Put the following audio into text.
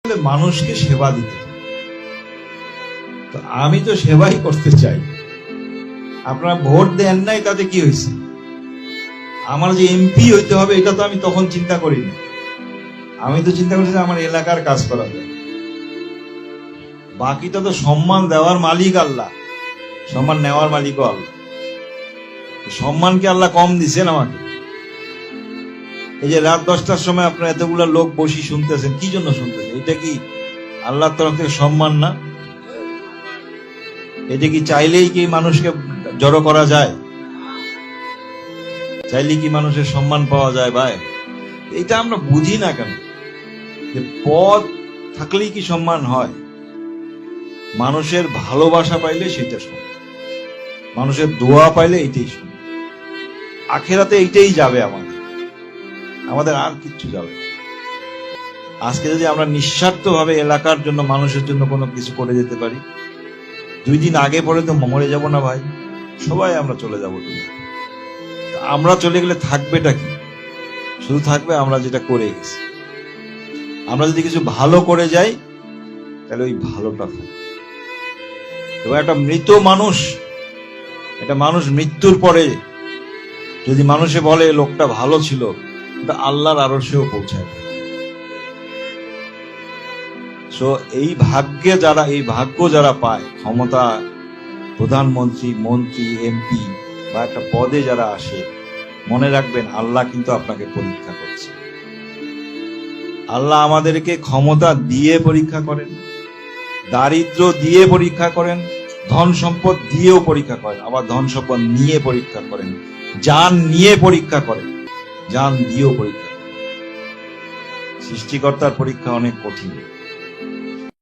মানুষকে সেবা দিতে, তো আমি তো সেবাই করতে চাই। আপনারা ভোট দেন নাই, তাতে কি হয়েছে? আমার যে এমপি হইতে হবে এটা তো আমি তখন চিন্তা করিনি। আমি তো চিন্তা করছি আমার এলাকার কাজ করা যায়। বাকিটা তো সম্মান দেওয়ার মালিক আল্লাহ, সম্মান নেওয়ার মালিকও আল্লাহ। সম্মানকে আল্লাহ কম দিছেন আমাকে? এই যে রাত 10টার সময় আপনার এতগুলা লোক বসি শুনতেছেন, কি জন্য শুনতেছেন? এটা কি আল্লাহর তরফ থেকে সম্মান না? এটা কি চাইলেই কি মানুষকে জড়ো করা যায়? চাইলেই কি মানুষের সম্মান পাওয়া যায়? ভাই, এটা আমরা বুঝি না কেন যে পদ থাকলেই কি সম্মান হয়? মানুষের ভালোবাসা পাইলে সেটা সম্মান, মানুষের দোয়া পাইলে এইটাই সম্মান। আখেরাতে এইটাই যাবে আমাদের আর কিচ্ছু যাবে না। আজকে যদি আমরা নিঃস্বার্থ ভাবে এলাকার জন্য, মানুষের জন্য কোনো কিছু করে যেতে পারি, 2 দিন আগে পরে তো মরে যাব না ভাই, সবাই আমরা চলে যাব। আমরা চলে গেলে থাকবেটা কি? শুধু থাকবে আমরা যেটা করে গেছি। আমরা যদি কিছু ভালো করে যাই তাহলে ওই ভালোটা থাকবে। এবং একটা মৃত মানুষ, একটা মানুষ মৃত্যুর পরে যদি মানুষে বলে লোকটা ভালো ছিল, এটা আল্লাহর আরশেও পৌঁছায়। সো এই ভাগ্য যারা পায়, ক্ষমতা, প্রধানমন্ত্রী, মন্ত্রী, এমপি বা একটা পদে যারা আসে, মনে রাখবেন আল্লাহ কিন্তু আপনাকে পরীক্ষা করছে। আল্লাহ আমাদেরকে ক্ষমতা দিয়ে পরীক্ষা করেন, দারিদ্র দিয়ে পরীক্ষা করেন, ধন সম্পদ দিয়েও পরীক্ষা করেন, আবার ধন সম্পদ নিয়ে পরীক্ষা করেন, জান নিয়ে পরীক্ষা করেন, জান দিয়েও পরীক্ষা করেন। সৃষ্টিকর্তার পরীক্ষা অনেক কঠিন।